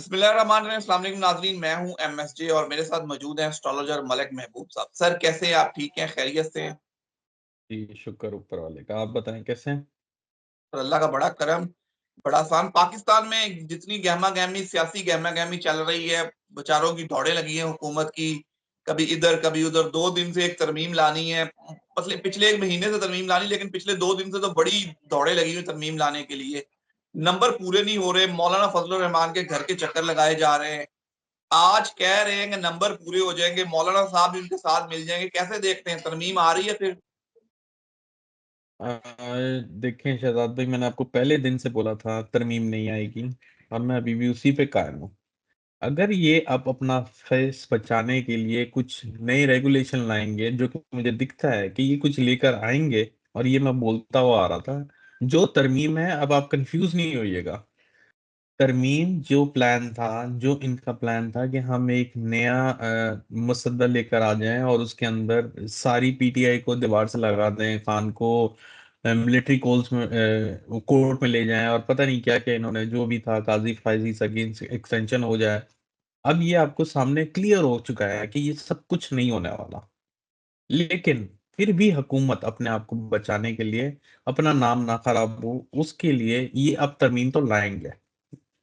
बिस्मिल्लाहिर्रहमानिर्रहीम। अस्सलाम वालेकुम नाज़रीन, मैं हूं एमएसजे और मेरे साथ मौजूद हैं एस्ट्रोलॉजर मलिक महबूब साहब। सर कैसे हैं आप? ठीक हैं? खैरियत से हैं? जी, शुक्र ऊपर वाले का। आप बताएँ कैसे हैं? और अल्लाह का बड़ा करम, बड़ा एहसान। पाकिस्तान में जितनी गहमा-गहमी सियासी गहमा-गहमी चल रही है, बेचारों की दौड़ें लगी हैं हुकूमत की, कभी इधर कभी उधर। 2 दिन से एक तरमीम लानी है, मतलब पिछले 1 महीने से तरमीम लानी, लेकिन पिछले 2 दिन से तो बड़ी दौड़ें लगी हुई तरमीम लाने के लिए। नंबर पूरे नहीं हो रहे, मौलाना फजलुर रहमान के घर के चक्कर लगाए जा रहे हैं। आज कह रहे हैं कि नंबर पूरे हो जाएँगे, मौलाना साहब भी उनके साथ मिल जाएँगे। कैसे देखते हैं, तरमीम आ रही है फिर? देखें शहज़ाद भाई, मैंने आपको पहले दिन से बोला था तरमीम नहीं आएगी और मैं अभी भी उसी पे कायम हूँ। अगर ये अब अपना फेस बचाने के लिए कुछ नए रेगुलेशन लाएँगे, जो कि मुझे दिखता है कि ये कुछ लेकर आएँगे और ये मैं बोलता हुआ आ रहा था, जो तरमीम है अब आप कन्फ्यूज़ नहीं होइएगा। तरमीम जो प्लान था, जो इनका प्लान था कि हम एक नया मसौदा लेकर आ जाएँ और उसके अंदर सारी पीटीआई को दीवार से लगा दें, खान को मिलिट्री कोर्ट में ले जाएँ और पता नहीं क्या-क्या इन्होंने जो भी था काज़ी फाइज़ी सगीन से एक्सटेंशन हो जाए। अब ये आपको सामने क्लियर हो चुका है कि ये सब कुछ नहीं होने वाला। लेकिन फिर भी हुकूमत अपने आप को बचाने के लिए, अपना नाम ना खराब हो, उसके लिए ये अब तरमीम तो लाएँगे।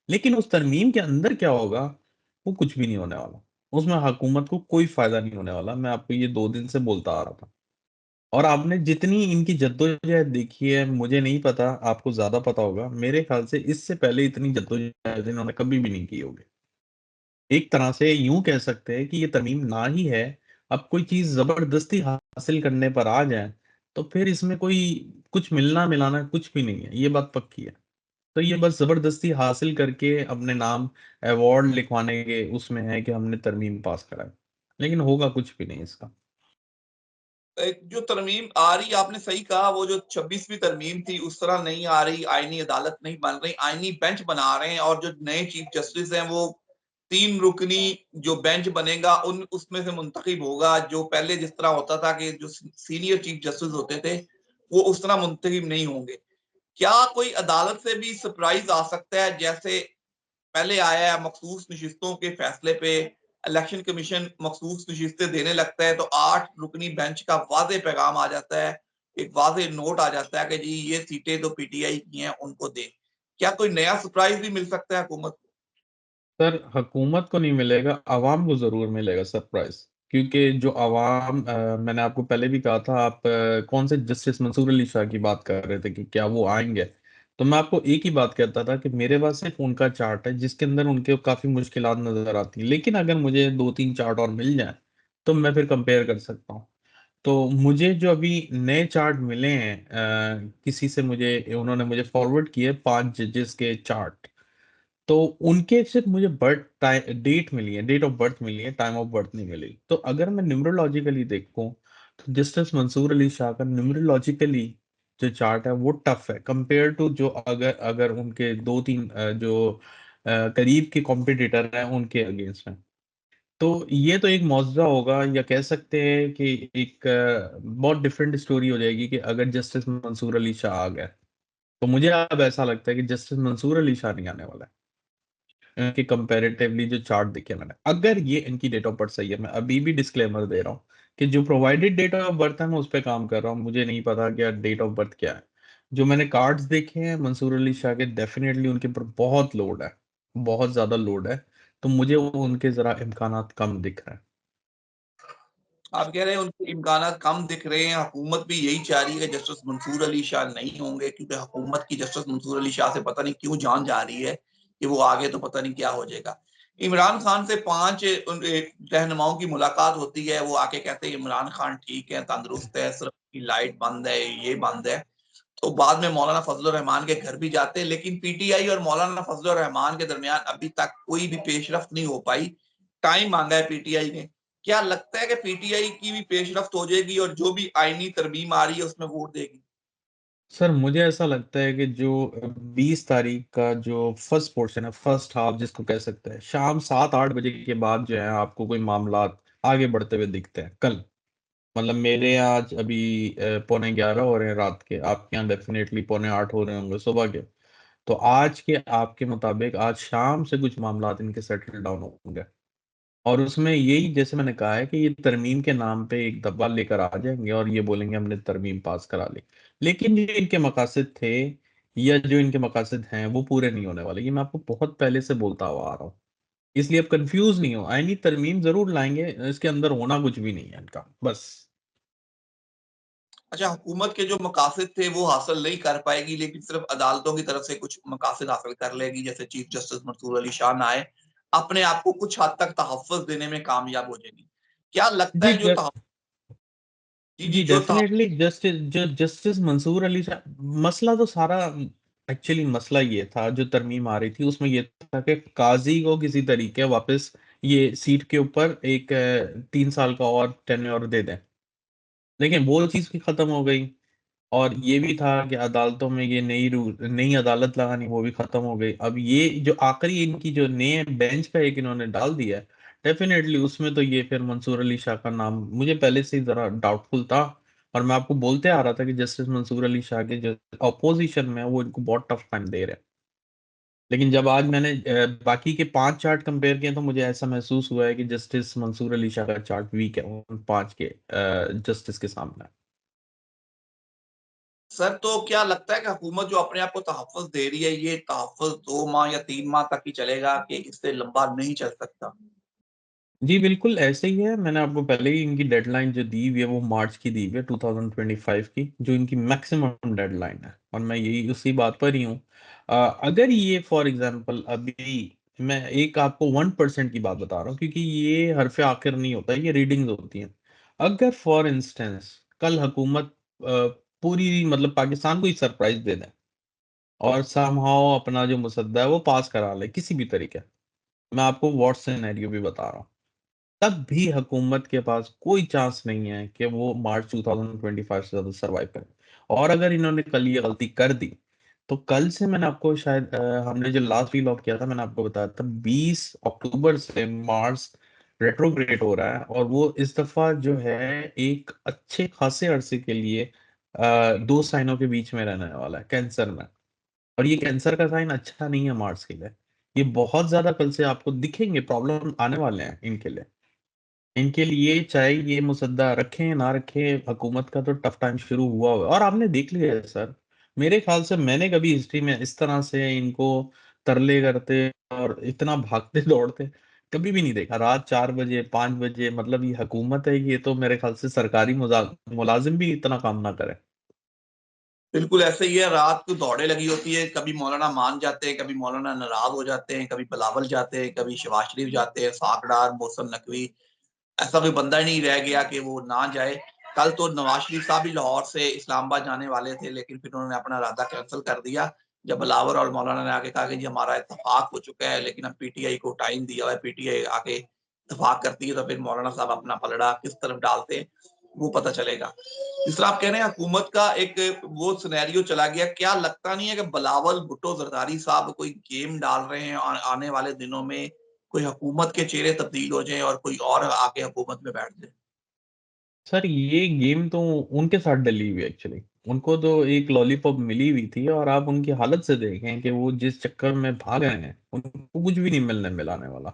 लेकिन उस तरमीम के अंदर क्या होगा, वो कुछ भी नहीं होने वाला। उसमें हुकूमत को कोई फ़ायदा नहीं होने वाला। मैं आपको ये 2 दिन से बोलता आ रहा था। और आपने जितनी इनकी जद्दोजहद देखी है, मुझे नहीं पता, आपको ज़्यादा पता होगा। मेरे ख़्याल से इससे पहले इतनी जद्दोजहद इन्होंने कभी भी नहीं की होगी। एक तरह से यूँ कह सकते हैं कि ये तरमीम ना ही है, अब कोई चीज़ ज़बरदस्ती हासिल करने पर आ जाए, तो फिर इसमें कोई कुछ मिलना-मिलाना कुछ भी नहीं है, ये बात पक्की है। तो ये बस ज़बरदस्ती हासिल करके अपने नाम अवार्ड लिखवाने के उसमें है कि हमने तरमीम पास करा है। लेकिन होगा कुछ भी नहीं इसका। एक जो तरमीम आ रही, आपने सही कहा, वो जो 26वीं तरमीम थी उस तरह नहीं आ रही, आईनी अदालत नहीं बन रही, आईनी बेंच बना रहे हैं। और जो नए चीफ जस्टिस हैं वो 3 रुकनी जो बेंच बनेगा उन उसमें से मुंतखब होगा। जो पहले जिस तरह होता था कि जो सीनियर चीफ जस्टिस होते थे, वो उस तरह मुंतखब नहीं होंगे। क्या कोई अदालत से भी सरप्राइज़ आ सकता है, जैसे पहले आया है मखसूस नशिस्तों के फैसले पे इलेक्शन कमीशन मखसूस नशिस्तें देने लगता है, तो 8 रुकनी बेंच का वाज़ेह पैगाम आ जाता है, एक वाज़ेह नोट आ जाता है कि जी ये सीटें तो पीटीआई की हैं, उनको दें। क्या कोई नया सरप्राइज़ भी मिल सकता है हुकूमत को? सर, हुकूमत को नहीं मिलेगा, अवाम को ज़रूर मिलेगा सरप्राइज़। क्योंकि जो अवाम मैंने आपको पहले भी कहा था, आप कौन से जस्टिस मंसूर अली शाह की बात कर रहे थे कि क्या वो आएँगे? तो मैं आपको एक ही बात कहता था कि मेरे पास सिर्फ़ उनका चार्ट है जिसके अंदर उनके काफ़ी मुश्किलात नज़र आती हैं। लेकिन अगर मुझे 2-3 चार्ट और मिल जाएँ, तो मैं फिर कंपेयर कर सकता हूँ। तो मुझे जो अभी नए चार्ट मिले हैं, किसी से मुझे उन्होंने मुझे फॉरवर्ड किए 5 जजेस के चार्ट। तो उनके सिर्फ़ मुझे डेट मिली है, डेट ऑफ बर्थ मिली है, टाइम ऑफ बर्थ नहीं मिली। तो अगर मैं न्यूमरोलॉजिकली देखूँ, तो जस्टिस मंसूर अली शाह का न्यूमरोलॉजिकली जो चार्ट है, वो टफ है कंपेयर टू जो अगर अगर उनके 2-3 करीब के कॉम्पिटिटर हैं, उनके अगेंस्ट में। तो ये तो एक मौज़ा होगा, या कह सकते हैं कि एक बहुत डिफरेंट स्टोरी हो जाएगी कि अगर जस्टिस मंसूर अली शाह आ गए। तो मुझे अब ऐसा लगता है कि जस्टिस मंसूर अली शाह नहीं आने वाला है। कि कंपैरेटिवली जो चार्ट देखे मैंने, अगर ये इनकी डेट ऑफ बर्थ सही है, मैं अभी भी डिस्क्लेमर दे रहा हूँ कि जो प्रोवाइडेड डेट ऑफ बर्थ है मैं उस पे काम कर रहा हूँ, मुझे नहीं पता क्या डेट ऑफ बर्थ क्या है। जो मैंने कार्ड्स देखे हैं मंसूर अली शाह के, डेफिनेटली उनके ऊपर बहुत लोड है, बहुत ज्यादा लोड है। तो मुझे वो उनके जरा इम्कानात कम दिख रहे हैं। आप कह रहे हैं उनके इम्कानात कम दिख रहे हैं, हुकूमत भी यही चाह रही है कि जस्टिस मंसूर अली शाह नहीं होंगे, क्योंकि हुकूमत की जस्टिस मंसूर अली शाह से पता नहीं क्यों जान जा रही है कि वो आगे तो पता नहीं क्या हो जाएगा। इमरान खान से 5 रहनुमाओं की मुलाकात होती है, वो आके कहते हैं इमरान खान ठीक है, तंदुरुस्त है, सिर्फ लाइट बंद है, ये बंद है। तो बाद में मौलाना फजलुर रहमान के घर भी जाते हैं, लेकिन पीटीआई और मौलाना फजलुर रहमान के दरमियान अभी तक कोई भी पेशरफ्त नहीं हो पाई। टाइम मांगा है पीटीआई ने। क्या लगता है कि पीटीआई की भी पेशरफ्त हो जाएगी और जो भी आईनी तरमीम आ रही है उसमें वोट देगी? सर, मुझे ऐसा लगता है कि जो 20 तारीख का जो फर्स्ट पोर्शन है, फर्स्ट हाफ जिसको कह सकते हैं, शाम 7-8 बजे के बाद जो है आपको कोई मामलात आगे बढ़ते हुए दिखते हैं कल। मतलब मेरे यहाँ आज अभी पौने 11 हो रहे हैं रात के, आपके यहाँ डेफिनेटली पौने 8 हो रहे होंगे सुबह के। तो आज के आपके मुताबिक आज शाम से कुछ मामलात इनके सेटल डाउन होंगे, और उसमें यही जैसे मैंने कहा है कि ये तरमीम के नाम पे एक दब्बा लेकर आ जाएंगे और ये बोलेंगे हमने तरमीम पास करा ली, लेकिन जो इनके मकासद थे या जो इनके मकासद हैं वो पूरे नहीं होने वाले। ये मैं आपको बहुत पहले से बोलता हुआ आ रहा हूँ, इसलिए आप कंफ्यूज नहीं हो। आईनी तरमीम जरूर लाएंगे, इसके अंदर होना कुछ भी नहीं है इनका, बस। अच्छा, हुकूमत के जो मकासद थे वो हासिल नहीं कर पाएगी, लेकिन सिर्फ अदालतों की तरफ से कुछ मकासद हासिल कर लेगी, जैसे चीफ जस्टिस मंसूर अली शाह ना आए, अपने आप को कुछ हद तक तहफ़्फ़ुज़ देने में कामयाब हो जाएगी। क्या लगता जी है जो जी, जी, जी जो डेफिनेटली जस्टिस मंसूर अली शाह, मसला तो सारा एक्चुअली मसला ये था जो तरमीम आ रही थी उसमें ये था कि काजी को किसी तरीके वापस ये सीट के ऊपर एक 3 साल का और टेन्योर दे दें, लेकिन वो चीज भी खत्म हो गई। और ये भी था कि अदालतों में ये नई अदालत लगानी, वो भी खत्म हो गई। अब ये जो आखिरी इनकी जो नए बेंच का एक इन्होंने डाल दिया है, डेफिनेटली उसमें तो ये फिर मंसूर अली शाह का नाम मुझे पहले से ही जरा डाउटफुल था। और मैं आपको बोलते आ रहा था कि जस्टिस मंसूर अली शाह के जो अपोजिशन में है, वो इनको बहुत टफ टाइम दे रहे हैं। लेकिन जब आज मैंने बाकी के 5 चार्ट कंपेयर किए तो मुझे ऐसा महसूस हुआ है कि जस्टिस मंसूर अली शाह का चार्ट वीक है उन 5 के जस्टिस के सामने। सर, तो क्या लगता है कि हुकूमत जो अपने आप को तहफ़्फ़ुज़ दे रही है, ये तहफ़्फ़ुज़ 2 माह या 3 माह तक ही चलेगा कि इससे लंबा नहीं चल सकता? जी, बिल्कुल ऐसे ही है। मैंने आपको पहले ही इनकी डेडलाइन जो दी हुई है वो मार्च की दी हुई है 2025 की, जो इनकी मैक्सिमम डेडलाइन है, और मैं यही उसी बात पर ही हूँ। अगर ये फॉर एग्जांपल अभी मैं एक आपको 1% की बात बता रहा हूँ, क्योंकि ये हरफ आखिर नहीं होता, ये रीडिंग्स होती हैं। अगर फॉर इंस्टेंस कल हुकूमत पूरी मतलब पाकिस्तान को ही सरप्राइज दे दें और समहाउ अपना जो मुसद्दा है वो पास करा ले किसी भी तरीके, मैं आपको व्हाट सिनेरियो भी बता रहा हूँ, तब भी हुकूमत के पास कोई चांस नहीं है कि वो मार्च 2025 से ज्यादा सरवाइव करे। और अगर इन्होंने कल ये गलती कर दी तो कल से मैंने आपको शायद हमने जो लास्ट वीलॉग किया था मैंने आपको बताया था 20 अक्टूबर से मार्स रेट्रोग्रेड हो रहा है, और वो इस दफा जो है एक अच्छे खासे अरसे के लिए 2 साइनों के बीच में रहने वाला है, कैंसर में। और ये कैंसर का साइन अच्छा नहीं है मार्स के लिए। ये बहुत ज्यादा कल से आपको दिखेंगे, प्रॉब्लम आने वाले हैं इनके लिए। इनके लिए चाहे ये मुसद्दा रखें ना रखें, हुकूमत का तो टफ टाइम शुरू हुआ हुआ है। और आपने देख लिया है सर, मेरे ख्याल से मैंने कभी हिस्ट्री में इस तरह से इनको तरले करते और इतना भागते दौड़ते कभी भी नहीं देखा। रात 4 बजे 5 बजे, मतलब ये हुकूमत है, ये तो मेरे ख्याल से सरकारी मुलाजिम भी इतना काम ना करे। बिल्कुल ऐसे ही है, रात को दौड़े लगी होती है, कभी मौलाना मान जाते हैं, कभी मौलाना नाराज़ हो जाते हैं, कभी बिलावल जाते हैं, कभी शहबाज शरीफ जाते हैं, साकडार, मोहसिन नकवी, ऐसा कोई बंदा ही नहीं रह गया कि वो ना जाए। कल तो नवाज शरीफ साहब भी लाहौर से इस्लामाबाद जाने वाले थे, लेकिन फिर उन्होंने अपना इरादा कैंसल कर दिया। जब बिलावल और मौलाना ने आके कहा कि जी हमारा इत्तेफाक हो चुका है, लेकिन अब पीटीआई को टाइम दिया हुआ है, पीटीआई आके इत्तेफाक करती है, तो फिर मौलाना साहब अपना पलड़ा किस तरफ डालते हैं, वो पता चलेगा। जिस तरह आप कह रहे हैं हुकूमत का एक वो सिनेरियो चला गया, क्या लगता नहीं है कि बिलावल भुट्टो जरदारी साहब कोई गेम डाल रहे हैं आने वाले दिनों में कोई हुकूमत के चेहरे तब्दील हो जाएँ और कोई और आके हुकूमत में बैठ जाए? सर ये गेम तो उनके साथ डली हुई है एक्चुअली। उनको तो एक लॉलीपॉप मिली हुई थी, और आप उनकी हालत से देखें कि वो जिस चक्कर में भाग रहे हैं उनको कुछ भी नहीं मिलने मिलाने वाला।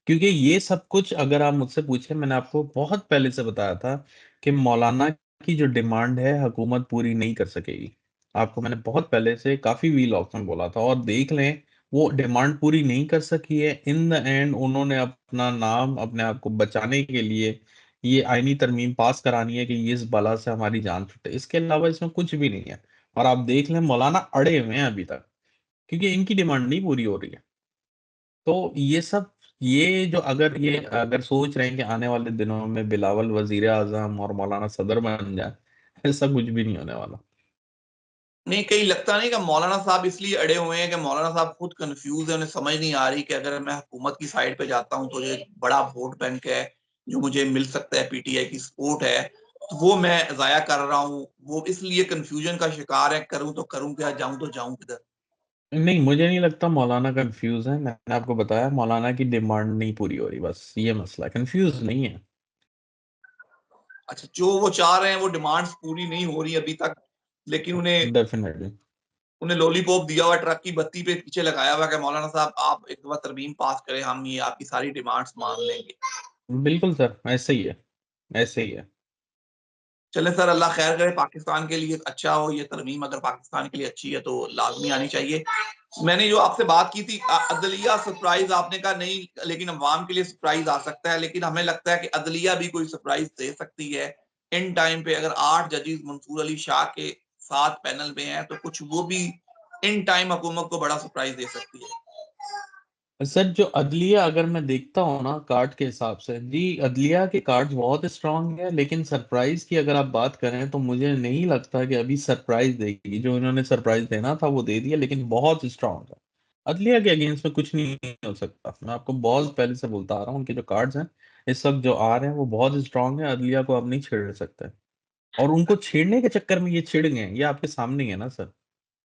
क्योंकि ये सब कुछ अगर आप मुझसे पूछे, मैंने आपको बहुत पहले से बताया था कि मौलाना की जो डिमांड है हुकूमत पूरी नहीं कर सकेगी। आपको मैंने बहुत पहले से काफी वीलॉग्स में बोला था, और देख लें वो डिमांड पूरी नहीं कर सकी है। इन द एंड उन्होंने अपना नाम अपने आप को बचाने के लिए ये आईनी तरमीम पास करानी है कि ये इस बला से हमारी जान छूटे, इसके अलावा इसमें कुछ भी नहीं है। और आप देख लें मौलाना अड़े हुए हैं अभी तक, क्योंकि इनकी डिमांड नहीं पूरी हो रही है। तो ये सब, ये जो अगर सोच रहे हैं कि आने वाले दिनों में बिलावल वजीर आजम और मौलाना सदर बन जाए, ऐसा कुछ भी नहीं होने वाला। नहीं, कहीं लगता नहीं कि मौलाना साहब इसलिए अड़े हुए हैं कि मौलाना साहब खुद कन्फ्यूज़ हैं, उन्हें समझ नहीं आ रही कि अगर मैं हुकूमत की साइड पे जाता हूँ, तो ये एक बड़ा वोट बैंक है, जो मुझे मिल सकता है, पीटीआई की सपोर्ट है, तो वो मैं ज़ाया कर रहा हूँ। वो इसलिए कन्फ्यूज़न का शिकार है, करूँ तो करूँ क्या, जाऊँ तो जाऊँ किधर? नहीं, मुझे नहीं लगता मौलाना कंफ्यूज है। मैंने आपको बताया मौलाना की डिमांड नहीं पूरी हो रही, बस ये मसला है, कंफ्यूज नहीं है। अच्छा, जो वो चाह रहे हैं, वो डिमांड्स पूरी नहीं हो रही अभी तक, लेकिन उन्हें डेफिनेटली। उन्हें लॉलीपॉप दिया हुआ, ट्रक की बत्ती पे पीछे लगाया हुआ कि मौलाना साहब आप एक दफा तरमीम पास करें, हम ये आपकी सारी डिमांड्स मान लेंगे। बिल्कुल सर, ऐसे ही है, ऐसे ही है। चले सर, अल्लाह खैर करे, पाकिस्तान के लिए अच्छा हो ये तरमीम, अगर पाकिस्तान के लिए अच्छी है तो लाजमी आनी चाहिए। मैंने जो आपसे बात की थी अदलिया सरप्राइज, आपने कहा नहीं, लेकिन अवाम के लिए सरप्राइज आ सकता है, लेकिन हमें लगता है कि अदलिया भी कोई सरप्राइज दे सकती है इन टाइम पे। अगर 8 जजेस मंसूर अली शाह के साथ पैनल में हैं तो कुछ वो भी इन टाइम हुकूमत को बड़ा सरप्राइज दे सकती है। सर जो अदलिया अगर मैं देखता हूँ ना कार्ड के हिसाब से, जी अदलिया के कार्ड बहुत स्ट्रांग है, लेकिन सरप्राइज की अगर आप बात करें तो मुझे नहीं लगता कि अभी सरप्राइज देगी। जो इन्होंने सरप्राइज देना था वो दे दिया, लेकिन बहुत स्ट्रांग है। अदलिया के अगेंस्ट में कुछ नहीं हो सकता, मैं आपको बहुत पहले से बोलता आ रहा हूँ। उनके जो कार्ड्स हैं इस वक्त जो आ रहे हैं वो बहुत स्ट्रांग है, अदलिया को आप नहीं छेड़ सकते। और उनको छेड़ने के चक्कर में ये छिड़ गए हैं, ये आपके सामने ही है ना सर।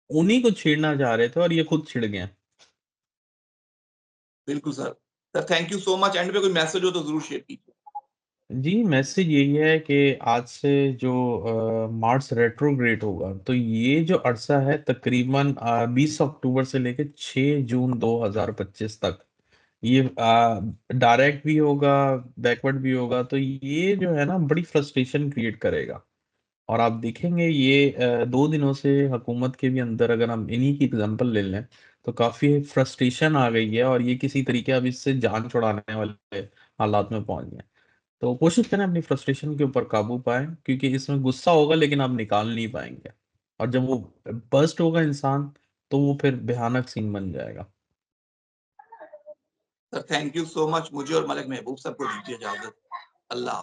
उन्हीं को छेड़ना चाह रहे थे और ये खुद छिड़ गए हैं। बिल्कुल sir. Sir thank you so much. And पे कोई मैसेज हो तो जरूर शेयर कीजिए। जी मैसेज यही है कि आज से जो मार्स रेट्रोग्रेड होगा, तो ये जो अरसा है तकरीबन 20 अक्टूबर से लेकर 6 जून 2025 तक, ये डायरेक्ट भी होगा, बैकवर्ड भी होगा। तो ये जो है ना बड़ी फ्रस्ट्रेशन क्रिएट करेगा। और आप देखेंगे ये 2 दिनों से हुकूमत के भी अंदर, अगर हम इन्हीं की एग्जांपल ले लें, तो काफी फ्रस्ट्रेशन आ गई है और ये किसी तरीके अब इससे जान छुड़ाने वाले हालात में पहुंच गए हैं। तो कोशिश करें अपनी फ्रस्ट्रेशन के ऊपर काबू पाएं, क्योंकि इसमें गुस्सा होगा लेकिन आप निकाल नहीं पाएंगे। और जब वो बर्स्ट होगा इंसान, तो वो फिर भयानक सीन बन जाएगा। Sir thank you so much. मुझे और मलिक महबूब सर को दीजिए इजाजत। अल्लाह।